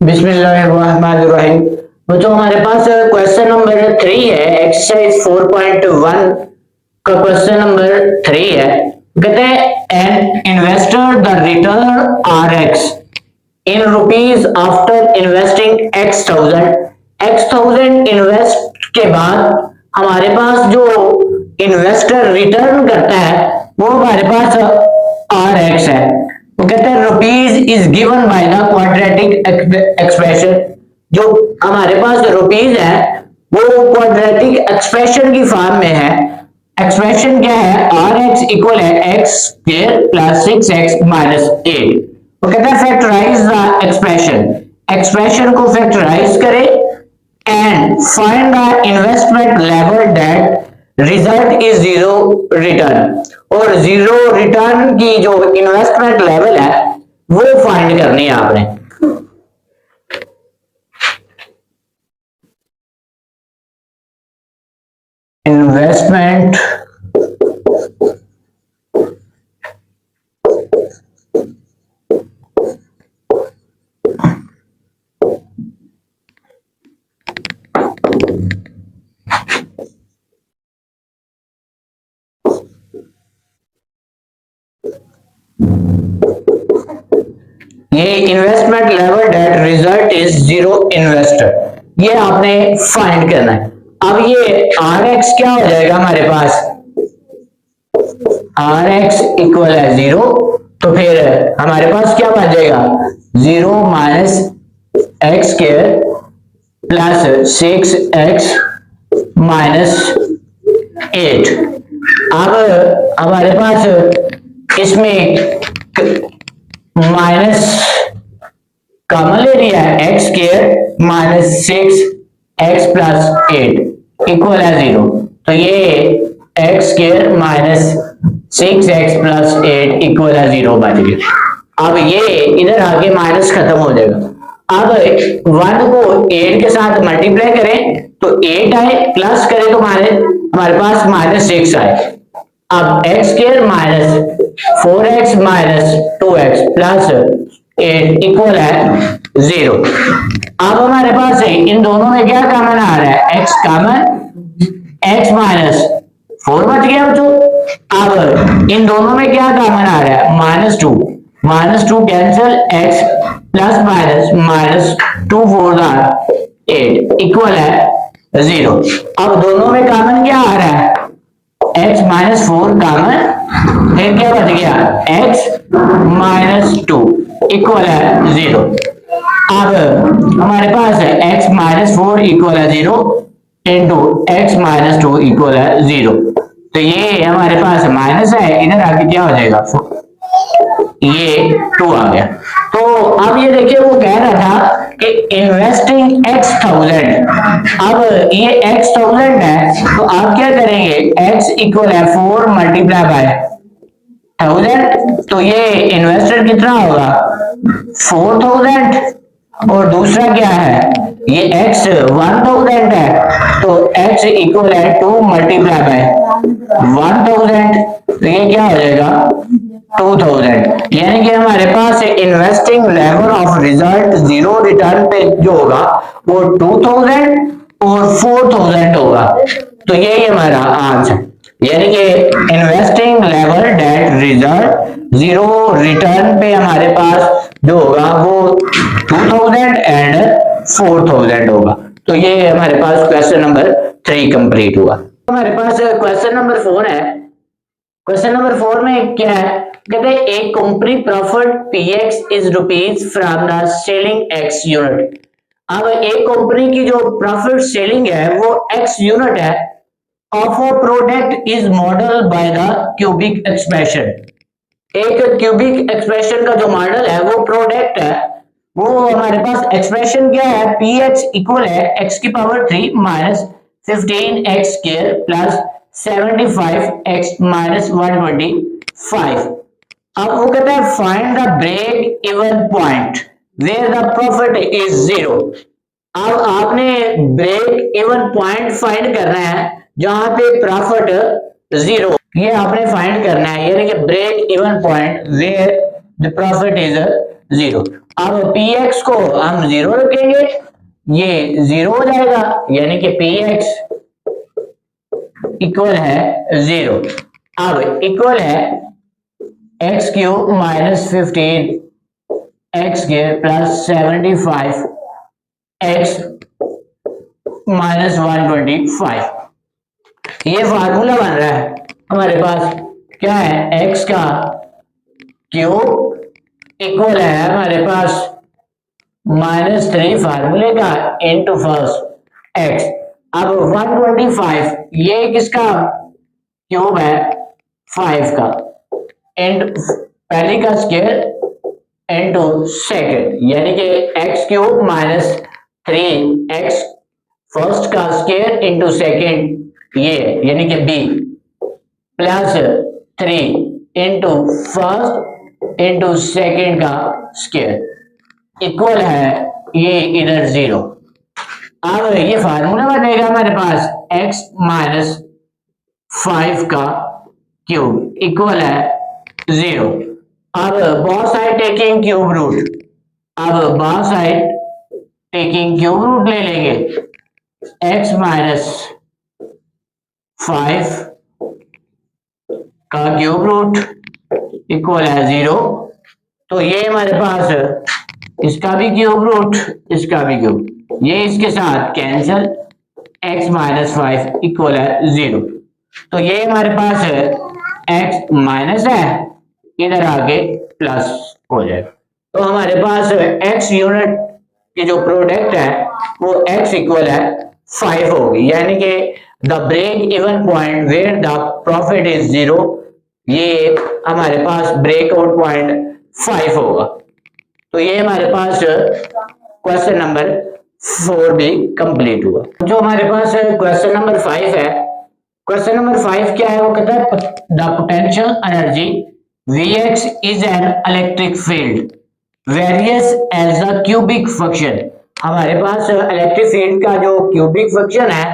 बिस्मिल्लाहिर्रहमानिर्रहीम। बच्चों हमारे पास क्वेश्चन नंबर 3 है। एक्सरसाइज 4.1 का क्वेश्चन नंबर 3 है। कहते हैं an investor the return are x in rupees after investing x thousand invest के बाद हमारे पास जो इन्वेस्टर रिटर्न करता है वो हमारे पास आर एक्स है। वो कहते हैं rupees is given by the quadratic expression. जो हमारे पास रुपीज है वो क्वाड्रेटिक एक्सप्रेशन की फॉर्म में है। एक्सप्रेशन क्या है? आर एक्स इक्वल है x square plus 6x minus 8। वो कहता है फैक्टराइज द एक्सप्रेशन। एक्सप्रेशन को फैक्टराइज करें and find the investment level that result is zero return. और जीरो रिटर्न की जो इन्वेस्टमेंट लेवल है वो फाइंड करनी है आपने। इन्वेस्टमेंट ये investment level that result is zero investor, ये आपने फाइंड करना है। अब ये आर एक्स क्या हो जाएगा हमारे पास? आर एक्स इक्वल है जीरो, तो फिर हमारे पास क्या बन जाएगा? Zero minus x square plus 6x minus 8। अब हमारे पास इसमें माइनस कॉमन ले लिया है, x square minus 6x plus 8 equal है जीरो। तो ये x square minus 6x plus 8 equal है जीरो बच गया। अब ये इधर आके माइनस खत्म हो जाएगा। अब 1 को 8 के साथ मल्टीप्लाई करें तो 8 आए, प्लस करें तो हमारे पास माइनस 6 आए। अब x square minus 4x minus 2x plus 8 equal है जीरो। अब हमारे पास है इन दोनों में क्या कॉमन आ रहा है? x कॉमन, x माइनस 4 बच गया बच्चों। अब इन दोनों में क्या कॉमन आ रहा है? Minus two cancel, x plus minus minus 2 4 8 equal है जीरो। अब दोनों में कॉमन क्या आ रहा है? x माइनस 4 कॉमन, फिर क्या बच गया? x माइनस 2 इक्वल है जीरो। अब हमारे पास है x माइनस 4 इक्वल है zero into x minus 2 equal है जीरो। तो ये हमारे पास माइनस है, इधर आके क्या हो जाएगा? ये 2 आ गया। तो अब ये देखिए वो कह रहा था कि इन्वेस्टिंग x1000। अब ये x1000 है तो आप क्या करेंगे? x इक्वल है 4 मल्टीप्लाई बाय 1000। तो ये इन्वेस्टेड कितना होगा? 4000। और दूसरा क्या है? ये x 1000 है तो x इक्वल है 2 मल्टीप्लाई बाय 1000। तो ये क्या हो जाएगा? 2000। यानी कि हमारे पास investing level of result zero return पे जो होगा वो 2000 और 4000 होगा। तो यही हमारा आंसर, यानी कि investing level that result zero return पे हमारे पास जो होगा वो 2000 एंड 4000 होगा। तो ये हमारे पास क्वेश्चन नंबर 3 कंप्लीट हुआ। हमारे पास क्वेश्चन नंबर 4 है। क्वेश्चन नंबर 4 में क्या है? कहते हैं एक company profit px is rupees from the selling x unit. अब एक कंपनी की जो प्रॉफिट सेलिंग है वो x यूनिट है of a product is model by the cubic expression. एक क्यूबिक एक्सप्रेशन का जो मॉडल है वो प्रोडक्ट है, वो हमारे पास एक्सप्रेशन क्या है? px इक्वल है x की power 3 minus 15x square plus 75x minus 125। अब वो कहता है find the break even point where the profit is zero. अब आपने ब्रेक इवन पॉइंट फाइंड करना है जहां पे प्रॉफिट जीरो, ये आपने फाइंड करना है। यानी कि break even point where the profit is zero. अब पी एक्स को हम जीरो रखेंगे, ये जीरो हो जाएगा, यानी कि पी एक्स इक्वल है जीरो। अब इक्वल है x cube minus 15 x square plus 75 x minus 125। ये फार्मूला बन रहा है हमारे पास, क्या है, एक्स का क्यूब इक्वल है हमारे पास -3 फार्मूले का इंटू फर्स्ट एक्स। अब 125 ये किसका क्यूब है, 5 का, एंड पहले का स्क्वायर इंटू सेकेंड, यानी कि एक्स क्यूब -3 एक्स फर्स्ट का स्क्वायर इंटू सेकेंड, ये यानी कि b, plus 3 into first into second का स्क्वायर इक्वल है ये इधर जीरो। अब ये फार्मूला बनेगा हमारे पास x माइनस 5 का क्यूब इक्वल है जीरो। अब both side taking cube root, अब both side taking cube root ले लेंगे, x माइनस 5 का क्यूब रूट इक्वल है जीरो। तो ये हमारे पास इसका भी क्यूब रूट, इसका भी क्यूब, ये इसके साथ कैंसल, x माइनस 5 इक्वल है जीरो। तो ये हमारे पास x माइनस है, इधर आके प्लस हो जाएगा। तो हमारे पास x यूनिट की जो प्रोडक्ट है वो x इक्वल है 5 होगी, यानी कि the break even point where the profit is zero, ये हमारे पास ब्रेकआउट पॉइंट 5 होगा। तो ये हमारे पास क्वेश्चन नंबर 4 भी कंप्लीट हुआ। जो हमारे पास क्वेश्चन नंबर 5 है, क्वेश्चन नंबर 5 क्या है, वो कहता है the potential energy Vx is an electric field various as a cubic function। हमारे पास इलेक्ट्रिक फील्ड का जो क्यूबिक फंक्शन है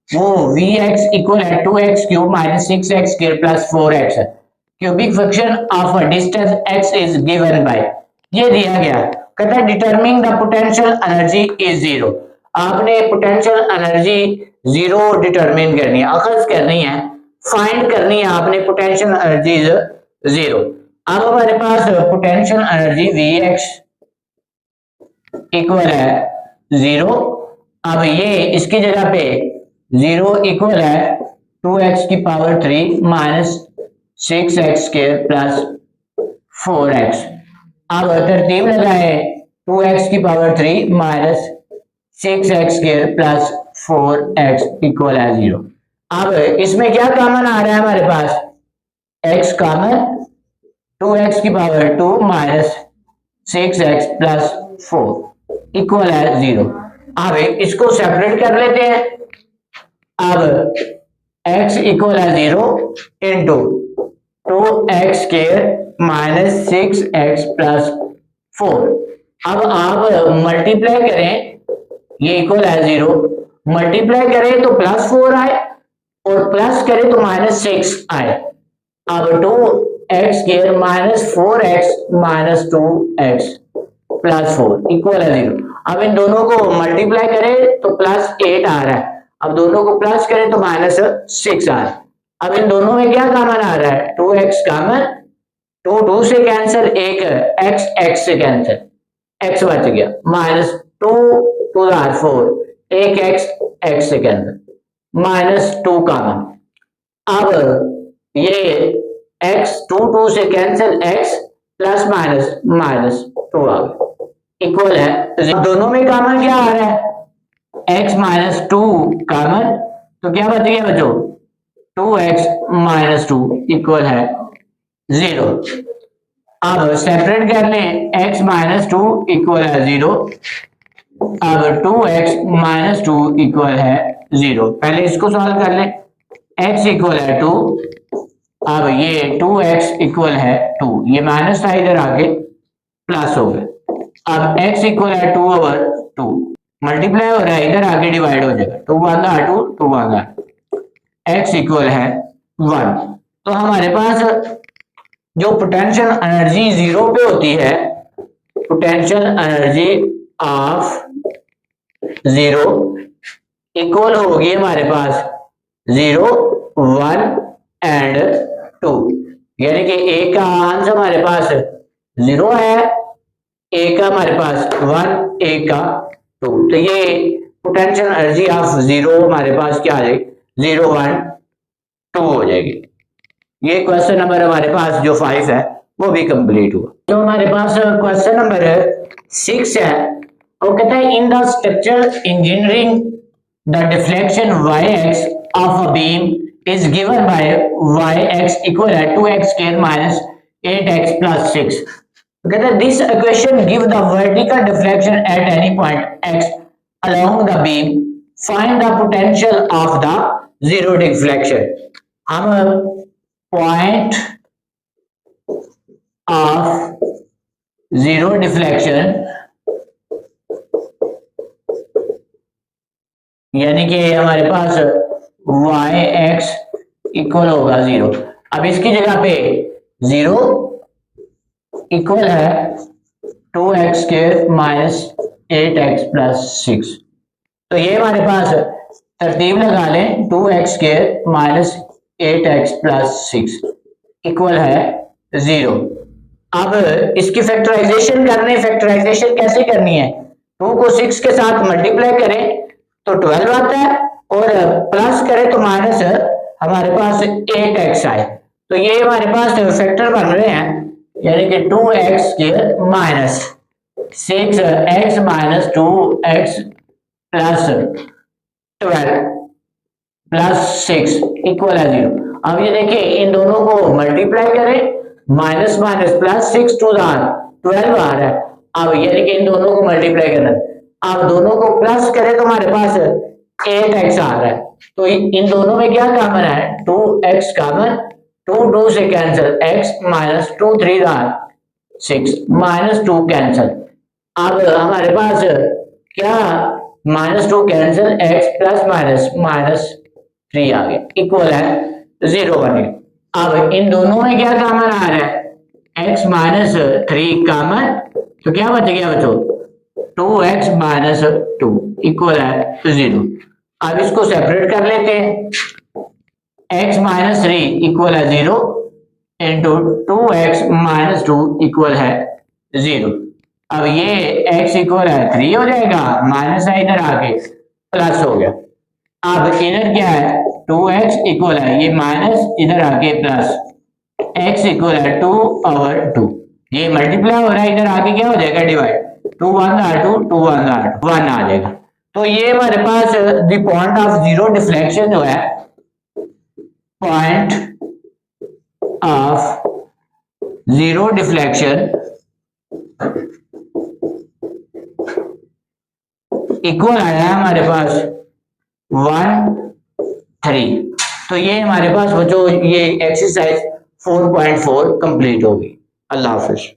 वो Vx इक्वल है 2x cube minus 6x square plus 4x है। Cubic function of a distance x is given by, ये दिया गया, कहता है determine the potential energy is zero. आपने पोटेंशियल एनर्जी जीरो डिटरमिन करनी है, अखज करनी है, फाइंड करनी है आपने पोटेंशियल एनर्जी जीरो। अब हमारे पास पोटेंशियल एनर्जी Vx इक्वल है जीरो। अब ये इसकी जगह पे जीरो इक्वल है 2x की power 3 minus 6x square plus 4x। अब तरतीब लगाए 2x की power 3 minus 6x square plus 4x equal है जीरो। अब इसमें क्या कॉमन आ रहा है हमारे पास, x कॉमन, 2x की power 2 minus 6x plus 4 equal है जीरो। अब इसको सेपरेट कर लेते हैं। अब x इक्वल है zero into 2x square minus 6x plus 4। अब आप मल्टीप्लाई करें, ये इक्वल है जीरो, मल्टीप्लाई करें तो प्लस 4 आए और प्लस करें तो माइनस 6 आए। अब 2x square minus 4x minus 2x plus 4 equal है जीरो। अब इन दोनों को मल्टीप्लाई करें तो प्लस 8 आ रहा है, अब दोनों को प्लस करें तो माइनस 6 आ रहा है। अब इन दोनों में क्या कॉमन आ रहा है, 2x कॉमन, 2 से कैंसिल, एक x से कैंसिल, x बच गया, माइनस 2 2 4, एक x से कैंसिल, माइनस 2 कॉमन। अब ये x 2 से cancel, x plus minus minus 2 आ गया इक्वल है, दोनों में कॉमन क्या आ रहा है, x माइनस 2 कॉमन, तो क्या बच गया बच्चों, 2x माइनस 2 इक्वल है जीरो। अब सेपरेट कर लें, x माइनस 2 इक्वल है जीरो। अब 2x माइनस 2 इक्वल है जीरो। पहले इसको सॉल्व कर लें, x इक्वल है 2, अब ये 2x इक्वल है 2, ये माइनस था इधर आके प्लस हो गया। अब x इक्वल है 2 ओवर 2, मल्टीप्लाई हो रहा है, इधर आगे डिवाइड हो जाएगा, 2 1 2 2 1 x इक्वल है 1। तो हमारे पास जो पोटेंशियल एनर्जी जीरो पे होती है potential energy of zero equal होगी हमारे पास 0, 1 एंड 2, यानी कि ए का आंसर हमारे पास 0 है, ए का हमारे पास 1, ए का 2। तो ये पोटेंशियल एनर्जी ऑफ जीरो हमारे पास क्या आ जाएगी, 0, 1, 2 हो जाएगी। ये क्वेश्चन नंबर हमारे पास जो 5 है वो भी कंप्लीट हुआ। जो हमारे पास क्वेश्चन नंबर 6 है वो कहता है in the structural engineering the deflection yx of a beam is given by yx equal है 2x square minus 8x plus 6। कहता है this equation give the vertical deflection at any point x along the beam, find the potential of the zero deflection। हम point of zero deflection यानी कि हमारे पास yx equal होगा 0। अब इसकी जगह पे 0 इक्वल है 2x square minus 8x plus 6। तो ये हमारे पास तरतीब लगा लें 2x square minus 8x plus 6 equal है 0। अब इसकी फैक्टराइजेशन करनी, फैक्टराइजेशन कैसे करनी है, 2 को 6 के साथ मल्टीप्लाई करें तो 12 आता है और प्लस करें तो माइनस हमारे पास 8x आए। तो ये हमारे पास फैक्टर बन रहे हैं, यानी कि 2x square minus 6x minus 2x plus 12 plus 6 equal है 0। अब ये देखिए इन दोनों को मल्टीप्लाई करें, माइनस माइनस प्लस 6 टू 12 आ रहा है। अब यानी कि इन दोनों को मल्टीप्लाई करना, अब दोनों को प्लस करें तो हमारे पास 8x आ रहा है। तो इन दोनों में क्या कॉमन है, 2x कॉमन, 2 से cancel, x minus 2 3 6 minus 2 cancel. अब हमारे पास क्या minus 2 cancel, x plus minus minus 3 आ गया इक्वल है 0 बने। अब इन दोनों में क्या कॉमन आ रहा है, x माइनस 3 कॉमन, तो क्या बच गया बच्चों 2x माइनस 2 इक्वल है 0। अब इसको सेपरेट कर लेते हैं, x माइनस 3 इक्वल है 0 इंटू 2x माइनस 2 इक्वल है 0। अब ये x इक्वल है 3 हो जाएगा, माइनस है इधर आके प्लस हो गया। अब इधर क्या है 2x इक्वल है ये माइनस इधर आके प्लस, x इक्वल है 2/2, ये मल्टीप्लाई हो रहा है इधर आके क्या हो जाएगा डिवाइड, 2 1 2 2 1 1 आ जाएगा। तो ये हमारे पास the point of zero deflection जो है, point of zero deflection equal आया हमारे पास 1 3। तो ये हमारे पास बच्चों ये एक्सरसाइज 4.4 कंप्लीट होगी। अल्लाह हाफिज।